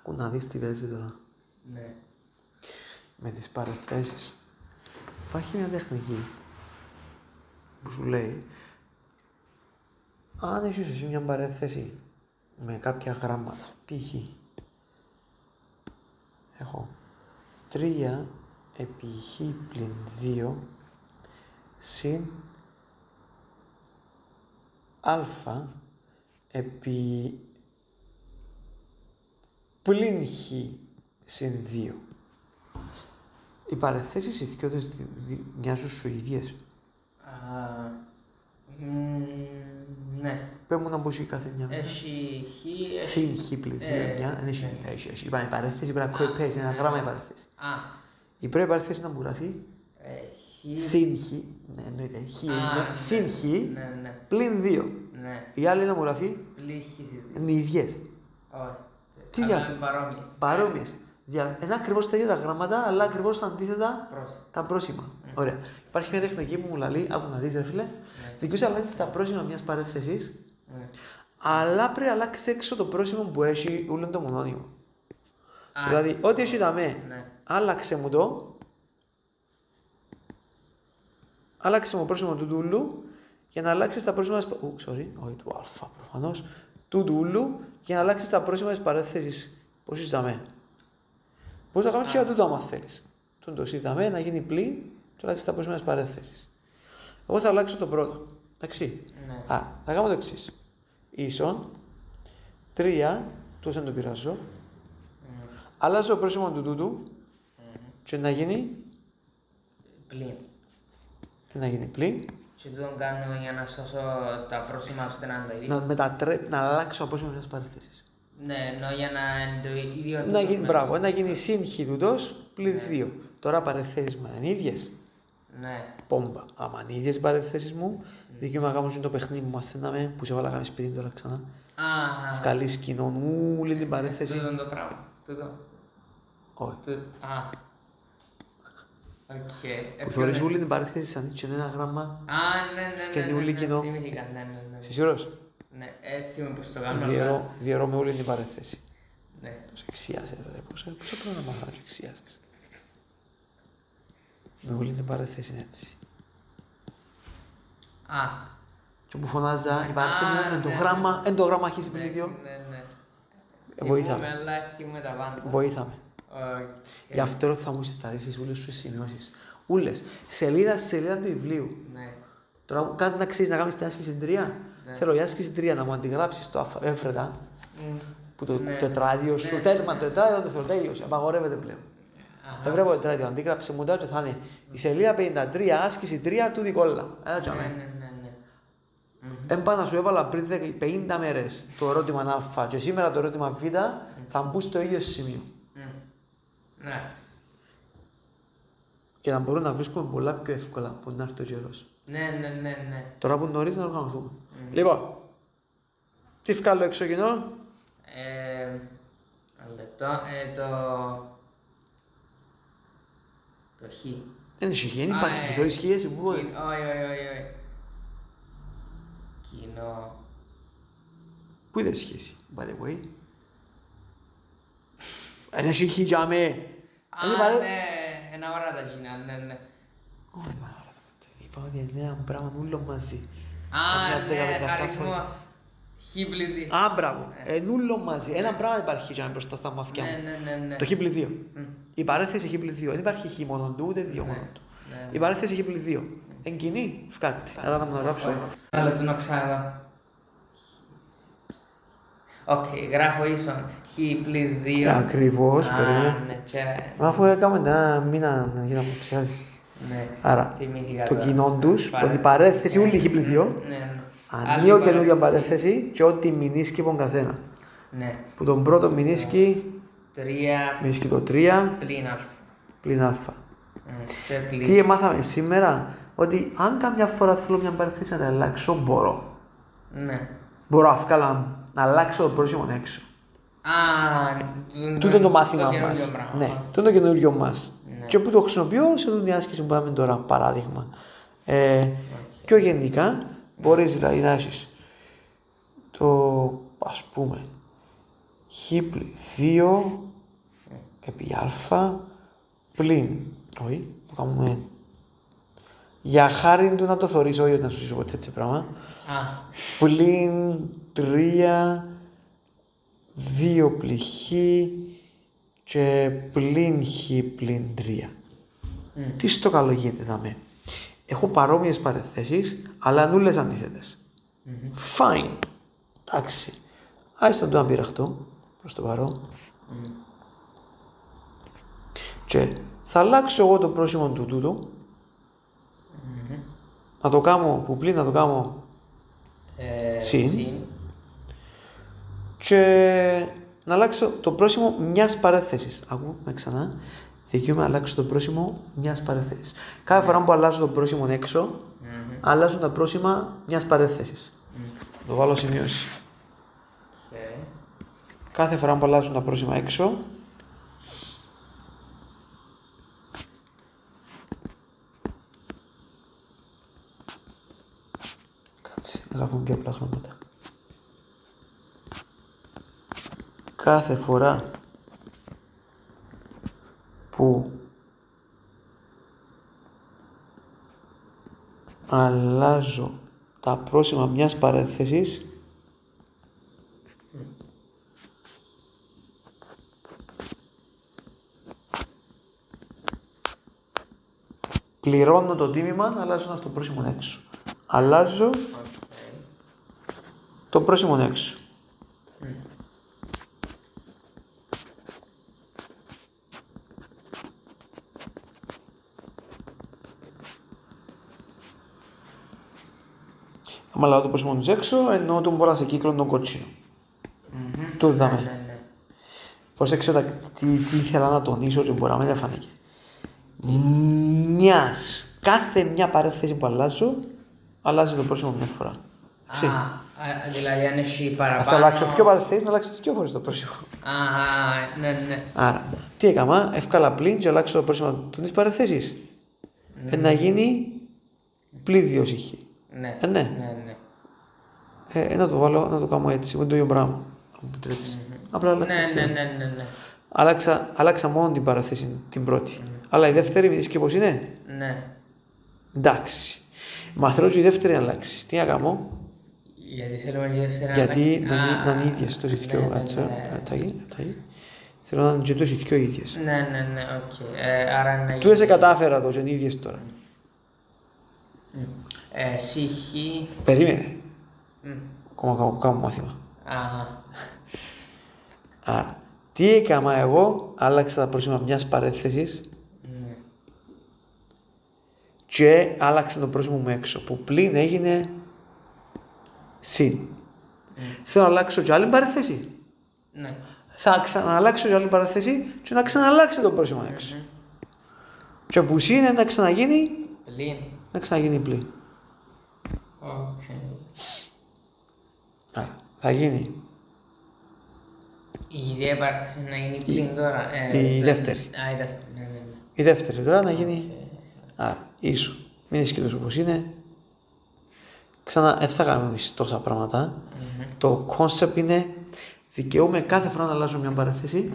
Άκου να δεις τι παίζει τώρα. Ναι. Με τις παρεθέσεις. Υπάρχει μια τεχνική που σου λέει αν έχεις εσύ μια παρέθεση με κάποια γράμματα, π.χ. έχω 3 επί χ πλην 2 συν α επί πλην χ συν 2. Οι παρεθέσεις οι δυο μοιάζουν σου ίδιες. Ναι. Πες μου να μπούσει κάθε μια μέσα. Έχει χ. Συν χ πλην 2 μια. Έχει. Είπαμε παρέθεση πρέπει να copy-paste, ένα γράμμα η παρέθεση. Η πρώτη παρέθεση να μου γράφει συν χ. Ναι, εννοείται. Συν χ πλην 2. Η άλλη να μου γράφει είναι οι ίδιες. Τι διάφορα. Παρόμοιες. Είναι ακριβώς τα ίδια τα γράμματα, αλλά ακριβώς τα αντίθετα τα πρόσημα. Ωραία. Υπάρχει μια τεχνική που μου λέει, άκου να δεις ρε φίλε, δικούς αλλάζεις τα πρόσημα μιας παρέθεσης, αλλά πρέπει να αλλάξεις έξω το πρόσημο που έχει ούλον το μονόνυμο. Δηλαδή, ό,τι έχει τα άλλαξε μου το, άλλαξε μου πρόσημο του ούλου, για να αλλάξεις τα πρόσημα της όχι του α προφανώς, του ούλου, για να αλλάξεις τα πρόσημα της παρέθεσης. Πώς είσαι δαμέ. Πώς θα κάνεις και τούτο άμα θέλεις. Τον το είδαμε να γίνει πλή και αλλάξεις τα πρόσημα της παρέθεσης. Εγώ θα αλλάξω το πρώτο. Εντάξει. Ναι. Θα κάνω το εξής. Ίσον 3, τόσο δεν το πειράζω. Αλλάζω το πρόσημο του τούτου και να γίνει πλήν. Να γίνει πλή. Και τι τον κάνω για να σώσω τα πρόσημα ώστε να είναι τα ίδια. Να αλλάξω το πρόσημο μιας παρέθεσης. Ναι, ενώ για να είναι το ίδιο. Να γίνει, μπράβο, να γίνει συν χ τούτος πλην 2. Τώρα παρεθέσεις μου είναι ίδιες. Ναι. Πόμπα. Άμα είναι ίδιες οι παρεθέσεις μου, δικαίωμα να κάνω το παιχνίδι που μαθαίναμε, που σε βάλα κάνει σπίτι τώρα ξανά. Βγάλεις κοινών όλη την παρέθεση. Τούτο είναι το πράγμα. Τούτο. Όχι. Οκ. Που θεωρείς όλη την παρέθεση σαν και ένα γράμμα. Ναι. Θυμήθηκα, ναι. Είσαι σίγουρος? Ναι, έτσι είμαι πως το κάνω. Διαιρώ με όλη την παρέθεση. Ναι. Πώς εξιάζεσαι, ρε, πόσο πρόγραμμα θα εξιάζεσαι. Με όλη την παρέθεση είναι έτσι. Και που φωνάζα, η παρέθεση είναι το γράμμα, είναι το γράμμα χ πλην 2. Ναι. Βοήθαμε. Βοήθαμε. Όχι. Γι' αυτό θα μου συσταρίσεις όλες σου σημειώσεις. Ούλες. Σελίδα του βιβλίου. Ναι. Τώρα κάτι να ξέρεις να κάνεις την άσκηση 3. Θέλω η άσκηση 3 να μου αντιγράψεις το εύφρετα που το τετράδιο σου. Τέρμα το τετράδιο το θέλω τέλειωσε. Απαγορεύεται πλέον. Δεν πρέπει το τετράδιο. Αντίγραψε μου τα και θα είναι η σελίδα 53, άσκηση 3 του Δικόλα. Ναι. Έμπανα σου έβαλα πριν 50 μέρες το ερώτημα Α και σήμερα το ερώτημα Β θα μπουν στο ίδιο σημείο. Ναι. Και να μπορούμε να βρίσκουμε πολλά πιο εύκολα που να έρθει ο καιρός. Ναι. Τώρα που νωρίς να οργανωθούμε. Λοιπόν, τι βγάλω έξω κοινό. Ένα λεπτό. Το χ. Δεν είναι χ, δεν υπάρχει. Θεωρείς χ εσύ που μπορεί. Όχι. Κοινό. Πού είδες σχέση, by the way. Ένα χ για με. Ναι, ένα ώρα τα κοινά, ναι. Όχι, ένα ώρα τα παιδιά. Είπα ότι είναι ένα πράγμα ούλο μαζί. Ναι, αριθμός. Χ πλην 2. Μπράβο. Ούλο μαζί. Ένα πράγμα υπάρχει για μπροστά στα μαθηκιά μου. Ναι. Το χ πλην 2. Η παρέθεση χ πλην 2. Δεν υπάρχει χ μόνο του, ούτε 2 μόνο του. Η παρέθεση χ πλην 2. Εν κοινή, φκάρτη. Άρα θα μου το γράψω. Ένα λεπτό να ξαναδώ. Οκ, γράφω ίσον χ πλην 2. Ακριβώς, περίμενε. Αφού έκαμε ένα μήνα για να μου ξεχάσεις. Ναι. Άρα, το κοινό τους, ότι η παρέθεση ούλη χ πλην 2. Ανοίγω καινούργια παρέθεση και ό,τι μηνίσκει από τον καθένα. Ναι. Που τον πρώτο μηνίσκει το 3 πλην α. Τι μάθαμε σήμερα, ότι αν καμιά φορά θέλω μια παρέθεση να την αλλάξω, μπορώ. Ναι. Μπορώ να αλλάξω το πρόσημο έξω. Τούτο το μάθημα μας. Ναι, τούτο το καινούργιο μας. Και που το χρησιμοποιώ σε αυτή την άσκηση που πάμε τώρα, παράδειγμα. Πιο γενικά, μπορείς δηλαδή να έχεις το, ας πούμε, χ πλην 2 επί α πλην. Όχι, το κάνουμε. Για χάρη του να το θωρήσω, όχι να σου ζήσω ποτέ έτσι πράγμα. Πλην 3, 2 πλην χ και πλην χ πλην 3. Τι στο καλό γίνεται δάμε. Έχω παρόμοιες παρεθέσεις, αλλά νουλές αντίθετες. Fine. Εντάξει. Άιστον το να πειραχτώ προς το παρόν. Και θα αλλάξω εγώ το πρόσημο του τούτου. Να το κάνω που πλην, να το κάνω συν. Και να αλλάξω το πρόσημο μιας παρέθεσης. Ακούμε ξανά. Δικαιούμαι να αλλάξω το πρόσημο μιας παρέθεσης. Κάθε φορά που αλλάζω το πρόσημο έξω, αλλάζουν τα πρόσημα μιας παρέθεσης. Το βάλω σημείωση. Κάθε φορά που αλλάζουν τα πρόσημα έξω, κάτσε, να γράφουμε πιο απλά χρώματα. Κάθε φορά που αλλάζω τα πρόσημα μιας παρένθεσης, πληρώνω το τίμημα αλλάζοντας το πρόσημο έξω. Αλλάζω το πρόσημο έξω. Αν αλλάζω το πρόσημο έξω, εννοώ ότι μου βάλα σε κύκλο τον κότσινο. Το είδαμε. Προσέξτε τι ήθελα να τονίσω και μπορεί να μην φανήκε. Κάθε μια παρένθεση που αλλάζει το πρόσημο μια φορά. Δηλαδή αν έχει παραπάνω... Θα αλλάξω δύο παρένθεσεις, να αλλάξω δύο φορές το πρόσημο. Ναι. Άρα, τι έκανα, εύκολα πλην και αλλάξω το πρόσημο της παρένθεσης. Να γίνει πλην 2 συχ. Ναι. Να το βάλω, να το κάνω έτσι, με το ίδιο πράγμα. Αν επιτρέπεις. Απλά αλλάξα. Ναι. Αλλάξα μόνο την παρένθεση, την πρώτη. Αλλά η δεύτερη, μην δεις και πώς είναι. Ναι. Εντάξει. Μα θέλω και η δεύτερη να αλλάξει. Τι να κάνω. Γιατί θέλουμε και η δεύτερη να αλλάξει. Γιατί να είναι ίδιες το ηθικιό. Θέλω να είναι και το ηθικιό ίδιες. Ναι, οκ. Άρα να... Του σε κατάφερα το και είναι ίδιες τώρα. Συχή... Περίμενε. Ακόμα κάνω μάθημα. Άρα, τι έκανα εγώ, άλλαξα τα πρόσημα μιας παρένθεσης και άλλαξα το πρόσημο μου έξω, που πλην έγινε συν. Θέλω να αλλάξω και άλλη παρένθεση. Ναι. Θα ξαναλλάξω και άλλη παρένθεση και να ξαναλλάξω το πρόσημο έξω. Και που συν να ξαναγίνει πλην. Να ξαναγίνει πλην. Άρα, θα γίνει. Η ιδέα παρένθεση να γίνει πλην τώρα. Η δεύτερη. Η δεύτερη, ναι. Η δεύτερη τώρα να γίνει. Άρα, ίσο. Μην ισχύει όπως είναι. Ξανά, δεν θα κάνουμε τόσα πράγματα. Το κόνσεπτ είναι δικαιούμαι κάθε φορά να αλλάζω μια παρένθεση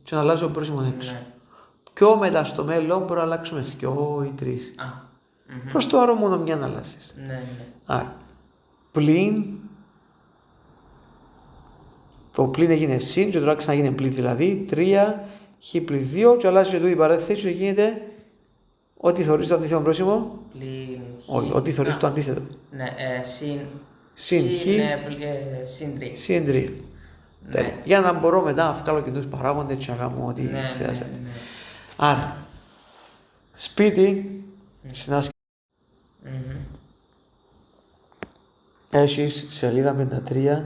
και να αλλάζω πρόσημο έξω. Πιο μετά στο μέλλον μπορούμε να αλλάξουμε 2 ή 3. Προς το άρο μόνο μια να αλλάσεις. Άρα, πλην. Το πλην έγινε συν και τώρα ξαναγίνει πλην, δηλαδή 3 χ πλην 2 και αλλάζει και τούτη η παρένθεση και γίνεται ό,τι θωρείς το αντίθετο πρόσημο. Πλην χ. Όχι, ό,τι θωρείς το αντίθετο. Ναι, συν χ. Συν 3. Για να μπορώ μετά να βγάλω και τους παράγοντες και να κάνω ό,τι χρειάζεται. Άρα, σπίτι, συνάσκηση. Έχεις σελίδα 53.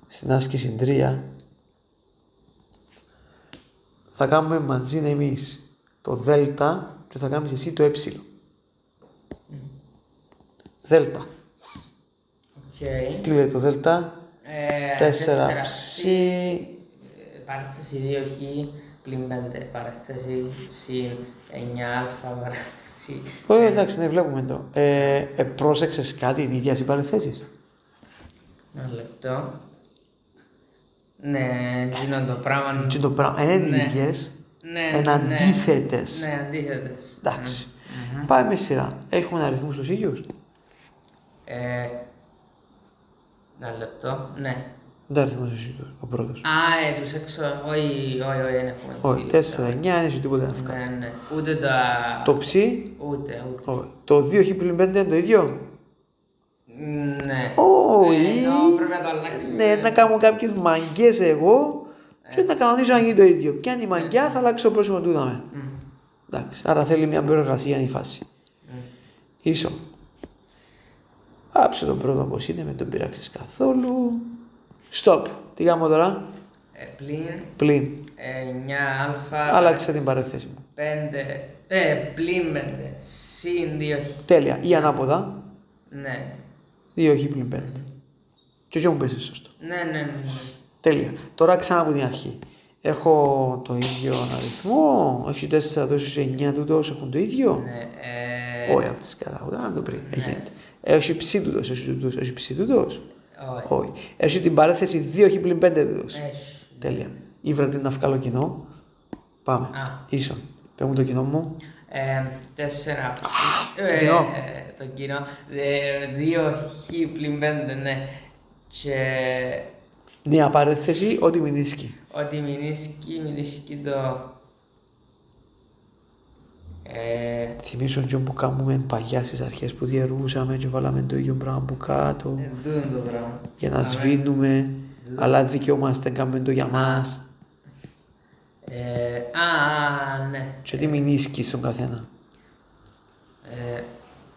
Στην άσκηση 3 θα κάνουμε μαζί εμείς το δέλτα και θα κάνεις εσύ το ε. Δέλτα. Τι λέει το δέλτα? 4 ψ. Παρέθεση 2χ πλην 5. Παρέθεση συν 9α παρέθεση. Όχι, εντάξει, ναι, βλέπουμε το. Πρόσεξες κάτι, είναι ίδιας οι παρεθέσεις. Ένα λεπτό. Ναι, γίνον το πράγμα. Και το πράγμα είναι ίδιες, είναι αντίθετες. Ναι, αντίθετες. Εντάξει. Πάμε με σειρά. Έχουμε αριθμούς τους ίδιους. Ένα λεπτό, ναι. Δεν αριθμούς τους ίδιους, ο πρώτος. Τους έξω, όχι, δεν έχουμε. Όχι, 4, 9, δεν έχει τίποτα να βγάλει. Ναι. Ούτε τα... Το ψι. Ούτε. Όχι. Το 2 πλην 5 είναι το ίδιο. Ναι. Όχι. Πρέπει να το αλλάξουμε. Ναι, να κάνω κάποιες μαγκές εγώ και να κανονίσω να γίνει το ίδιο. Ποια είναι η μαγκιά, θα αλλάξει το πρόσημο του είδαμε. Εντάξει, άρα θέλει μια προεργασία η φάση. Ίσο. Άψε τον πρώτο όπως είναι, μην τον πειράξεις καθόλου. Stop. Τι κάνω τώρα. Πλην. 9α. Άλλαξε την παρέθεση μου. 5. Πλην 5. Συν 2. Τέλεια. Ή ανάποδα. Ναι. 2 πλην 5. Και όχι μου πέσει σωστό. Ναι. Τέλεια. Τώρα ξανά από την αρχή. Έχω το ίδιο αριθμό. Έχει 4, τόσο 9 τούτος έχουν το ίδιο. Ναι. Όχι, από τις κατάγοντα, να το πριν. Έχει ψη τούτος, έχει ψη τούτος. Όχι. Έχει την παρέθεση 2 πλην 5 τούτος. Έχει. Τέλεια. Ήβρα την να βγάλω κοινό. Πάμε. Ίσον. Πες μου το κοινό μου. 4 κοινό. Το κοινό. 2 πλην 5, ναι. Και... Νέα παρέθεση, ό,τι μηνίσκει. Ό,τι μηνίσκει το... Θυμίσω και που κάνουμε παλιά στις αρχές που διαιρούσαμε και βάλαμε το ίδιο πράγμα που κάτω. Το πράγμα. Για να σβήνουμε, αλλά δικαιούμαστε να κάνουμε το για μας. Ναι. Και τι μηνίσκει στον καθένα.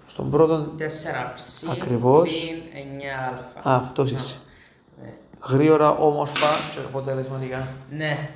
Στον πρώτον, 4ψ ακριβώς. πλην 9α. Αυτός είσαι. Γρήγορα, όμορφα και αποτελεσματικά. Ναι.